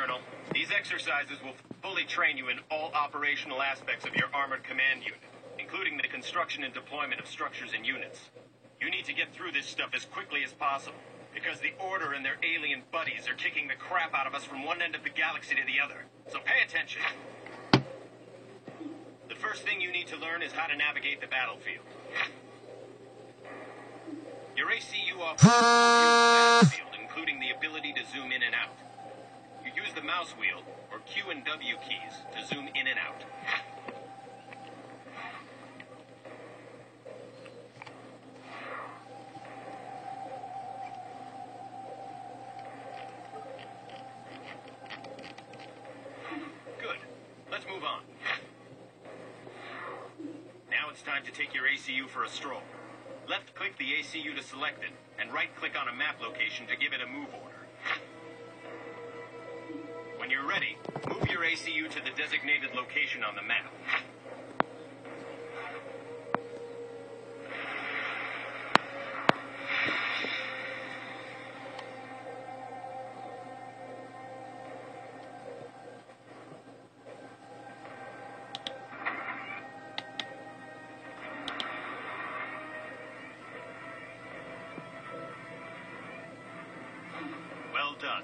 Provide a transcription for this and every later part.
Colonel. These exercises will fully train you in all operational aspects of your armored command unit, including the construction and deployment of structures and units. You need to get through this stuff as quickly as possible, because the Order and their alien buddies are kicking the crap out of us from one end of the galaxy to the other. So pay attention. The first thing you need to learn is how to navigate the battlefield. Your ACU offers a full view of the battlefield, including the ability to zoom in and out. You use the mouse wheel, or Q and W keys, to zoom in and out. Good. Let's move on. Now it's time to take your ACU for a stroll. Left-click the ACU to select it, and right-click on a map location to give it a move order. When you're ready, move your ACU to the designated location on the map. Well done.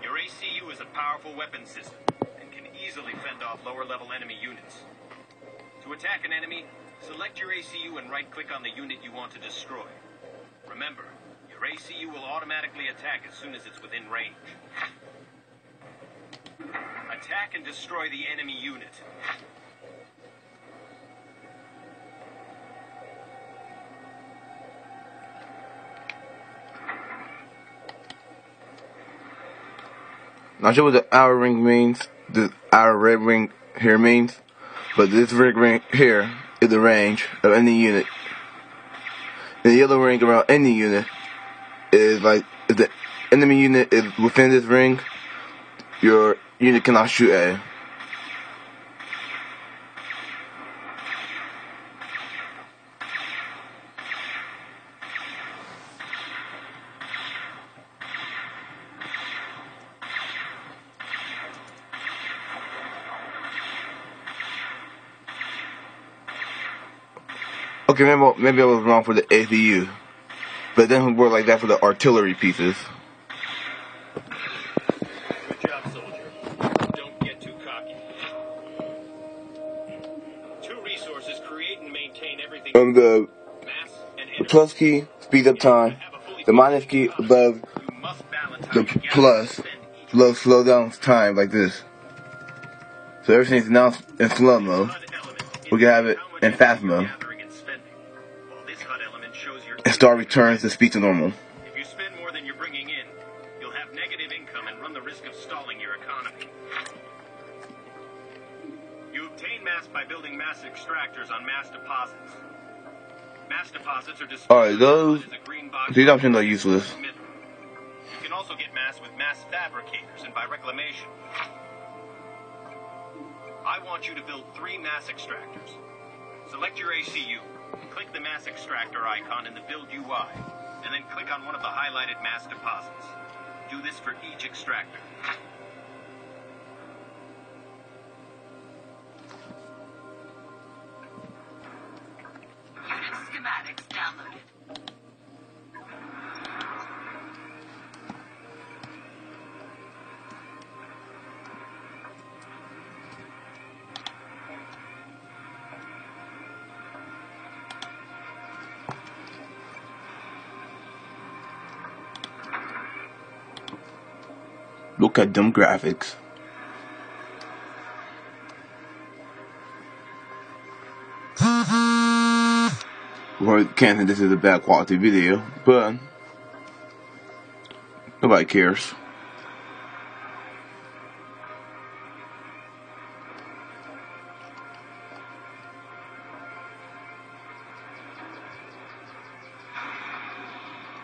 Your ACU is a powerful weapon system and can easily fend off lower-level enemy units. To attack an enemy, select your ACU and right-click on the unit you want to destroy. Remember, your ACU will automatically attack as soon as it's within range. Attack and destroy the enemy unit. Not sure what the outer ring means, the outer red ring here means, but this red ring here is the range of any unit. And the yellow ring around any unit is like, if the enemy unit is within this ring, your unit cannot shoot at it. Okay, maybe I was wrong for the ACU, but it doesn't work like that for the artillery pieces. Good job, soldier. Don't get too cocky. Two resources create and maintain everything. The Mass and energy. plus key speeds up time. The minus key above You must balance how the you gather plus and spend each slow down time like this. So everything's now in slow mode. HUD element We can have it how much in fast you're mode. gathering and spending, while this HUD element shows your And star returns to speed to normal. If you spend more than you're bringing in, you'll have negative income and run the risk of stalling your economy. You obtain mass by building mass extractors on mass deposits. Mass deposits are displayed Alright, those, as a green box. these options are useless. You can also get mass with mass fabricators and by reclamation. I want you to build 3 mass extractors. Select your ACU, click the mass extractor icon in the Build UI, and then click on one of the highlighted mass deposits. Do this for each extractor. Unit schematics downloaded. Look at them graphics. Well, can't say this is a bad quality video, but nobody cares.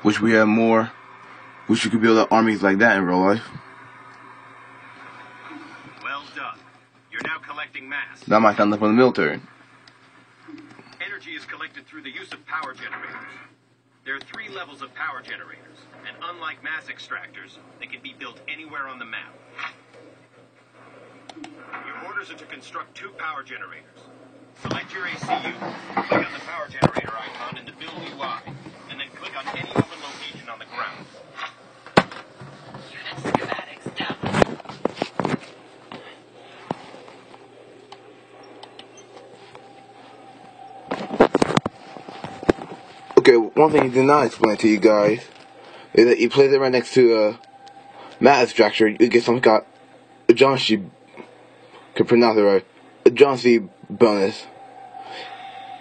Wish we had more. Wish you could build armies like that in real life. Well done. You're now collecting mass. That might sound like from the military. Energy is collected through the use of power generators. There are 3 levels of power generators, and unlike mass extractors, they can be built anywhere on the map. Your orders are to construct 2 power generators. Select your ACU, click on the power generator icon in the Build UI, and then click on any open location on the ground. Unit schematics down. Okay, one thing he did not explain to you guys is that you place it right next to a mass extractor, you get something called a John C. Can pronounce it right. A John C. bonus.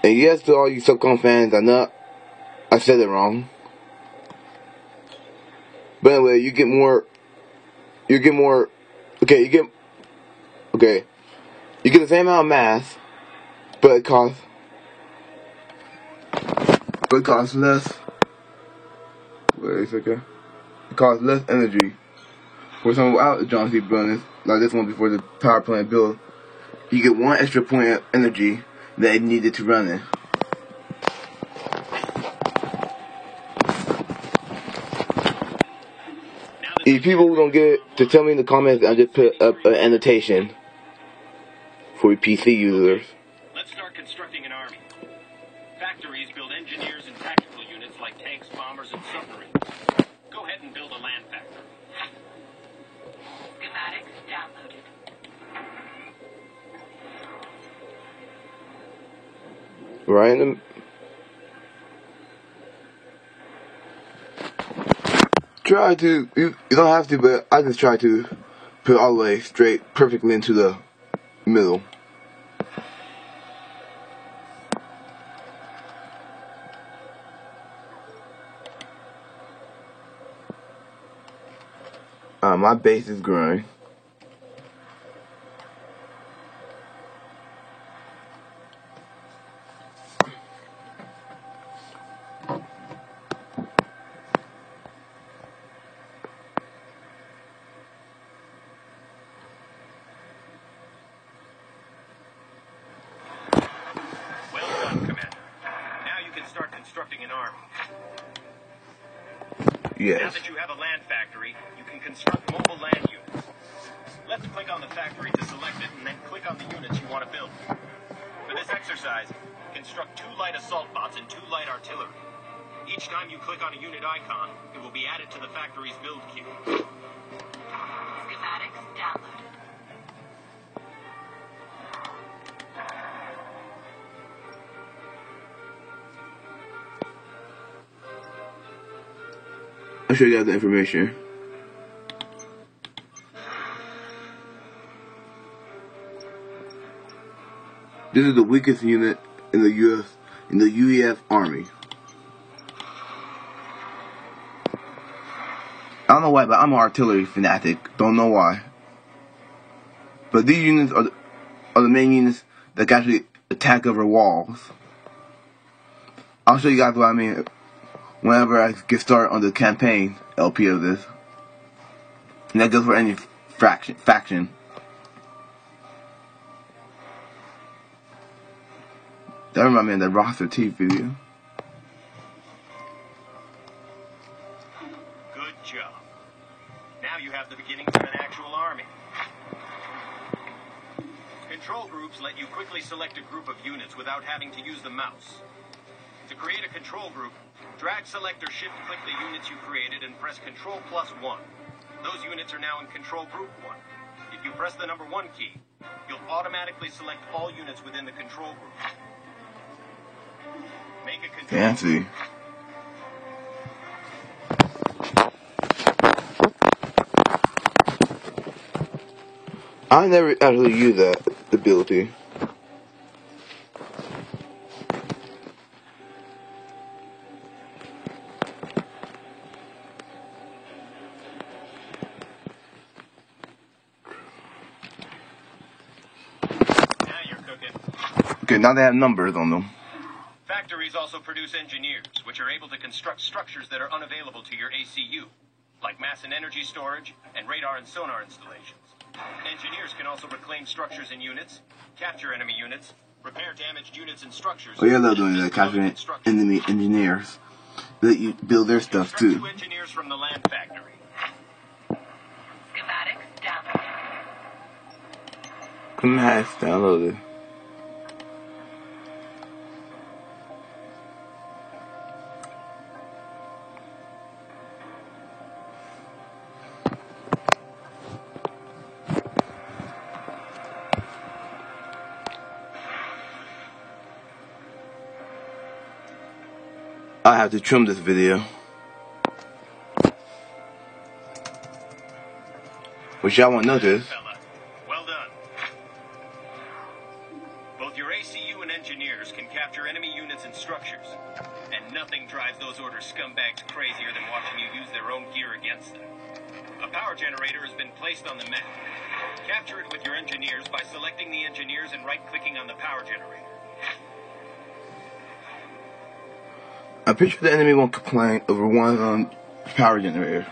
And yes, to all you Subcon fans, I said it wrong. But anyway, you get the same amount of mass, but it costs less. Wait a second. It costs less energy. For someone without the John C. bonus, like this one before the power plant build, you get 1 extra point of energy that it needed to run it. If people don't get it, to tell me in the comments, I'll just put up an annotation for PC users. Let's start constructing an army. Factories build engineers and tactical units like tanks, bombers, and submarines. Go ahead and build a land factory. Schematics downloaded. Right. Try to, you don't have to, but I just try to put it all the way straight, perfectly into the middle. My base is growing. Well done, Commander. Now you can start constructing an army. Yes. Now that you have a land factory, you can construct mobile land units. Let's click on the factory to select it, and then click on the units you want to build. For this exercise, construct 2 light assault bots and 2 light artillery. Each time you click on a unit icon, it will be added to the factory's build queue. Schematics downloaded. I'll show you guys the information. This is the weakest unit in the UEF Army. I don't know why, but I'm an artillery fanatic. Don't know why. But these units are the main units that can actually attack over walls. I'll show you guys what I mean whenever I get started on the campaign LP of this. And that goes for any faction. That reminds me of the Roster T video. Good job. Now you have the beginnings of an actual army. Control groups let you quickly select a group of units without having to use the mouse. To create a control group, drag, select, or shift-click the units you created and press Control+1. Those units are now in Control Group 1. If you press the number 1 key, you'll automatically select all units within the control group. Make a control Fancy. I never actually used that ability. Now you're cooking. Okay, now they have numbers on them. Factories also produce engineers, which are able to construct structures that are unavailable to your ACU, like mass and energy storage and radar and sonar installations. Engineers can also reclaim structures and units, capture enemy units, repair damaged units and structures. Oh yeah, they're doing that, capturing enemy engineers. let you build their stuff Instruct too. 2 engineers from the land factory. Schematics downloaded. Nice, downloaded. I have to trim this video, which y'all won't notice. Fella. Well done. Both your ACU and engineers can capture enemy units and structures. And nothing drives those order scumbags crazier than watching you use their own gear against them. A power generator has been placed on the map. Capture it with your engineers by selecting the engineers and right-clicking on the power generator. I'm pretty sure the enemy won't complain over one power generator.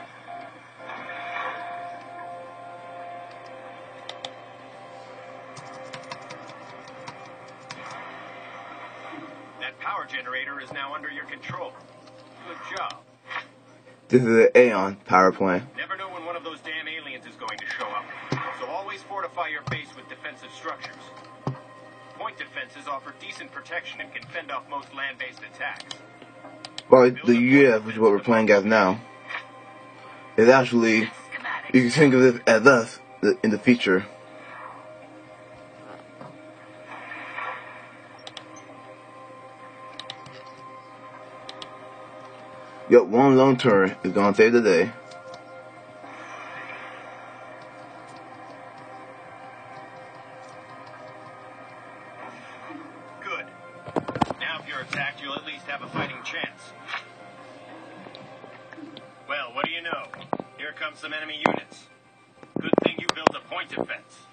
That power generator is now under your control. Good job. This is an Aeon power plant. Never know when one of those damn aliens is going to show up. So always fortify your base with defensive structures. Point defenses offer decent protection and can fend off most land-based attacks. Well, the UF, which is what we're playing as now, is actually, you can think of this as us in the future. Yep, one lone turret is gonna save the day. Good. Now if you're attacked, you'll at least have a fighting chance. Well, what do you know? Here come some enemy units. Good thing you built a point defense.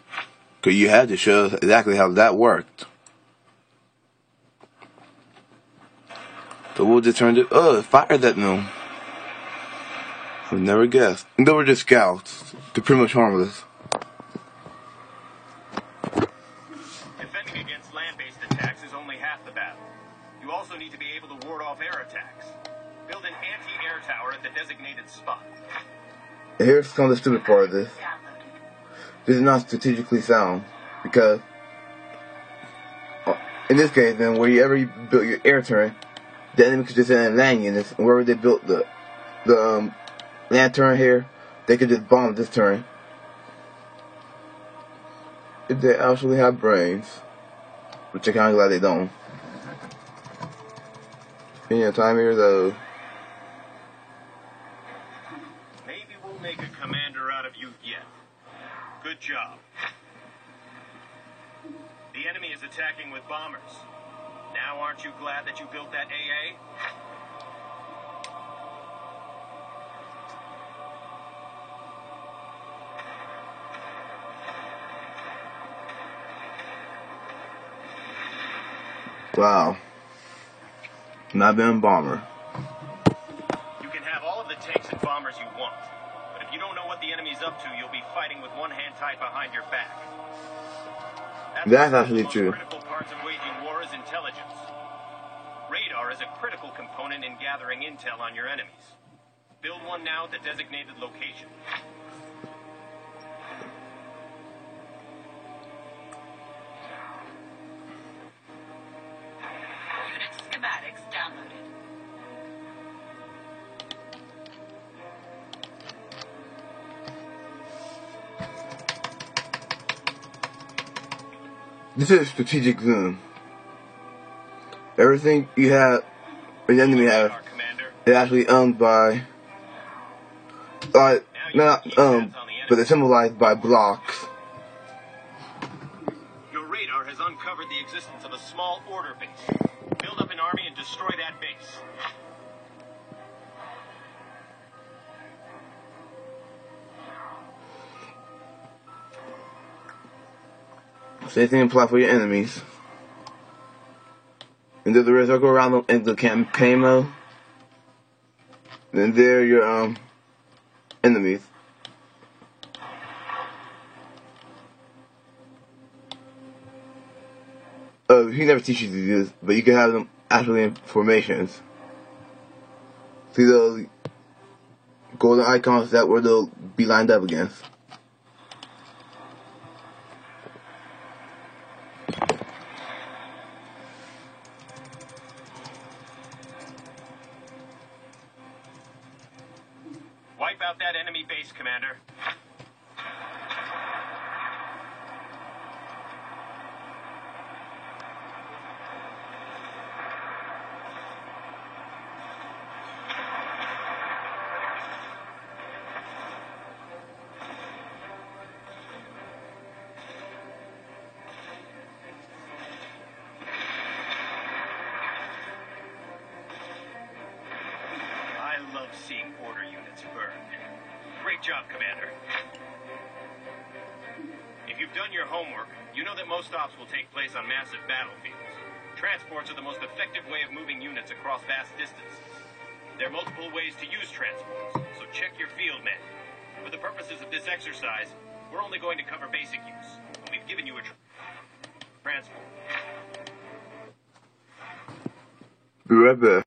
Cause you had to show us exactly how that worked. So we'll just turn it. Oh, it fired that no. I never guessed. And they were just scouts. They're pretty much harmless. Defending against land-based attacks is only half the battle. You also need to be able to ward off air attacks. Build an anti-air tower at the designated spot. And here's some of the stupid part of this. Downloaded. This is not strategically sound. Because, in this case, then, wherever you built your air turret, the enemy could just send land units, and wherever they built the land turret here, they could just bomb this turret. If they actually have brains, which I'm kind of glad they don't. Spending your time here though. Maybe we'll make a commander out of you yet. Good job. The enemy is attacking with bombers. Now aren't you glad that you built that AA? Wow. Not been a bomber. You can have all of the tanks and bombers you want, but if you don't know what the enemy's up to, you'll be fighting with one hand tied behind your back. That's actually the most true. critical parts of waging war is intelligence. Radar is a critical component in gathering intel on your enemies. Build one now at the designated location. Unit schematics downloaded. This is a strategic zone. Everything you have, an enemy have, Radar, Commander. is actually owned by, not owned, but they're symbolized by blocks. Your radar has uncovered the existence of a small order base. Build up an army and destroy that base. Same thing apply for your enemies. And there's a circle around them in the campaign mode. Then there are your enemies. Oh, he never teaches you this, but you can have them actually in formations. See those golden icons? That's where they'll be lined up against. Wipe out that enemy base, Commander. I love seeing order units burn. Great job, Commander. If you've done your homework, you know that most ops will take place on massive battlefields. Transports are the most effective way of moving units across vast distances. There are multiple ways to use transports, so check your field manual. For the purposes of this exercise, we're only going to cover basic use. We've given you a transport. Be right back.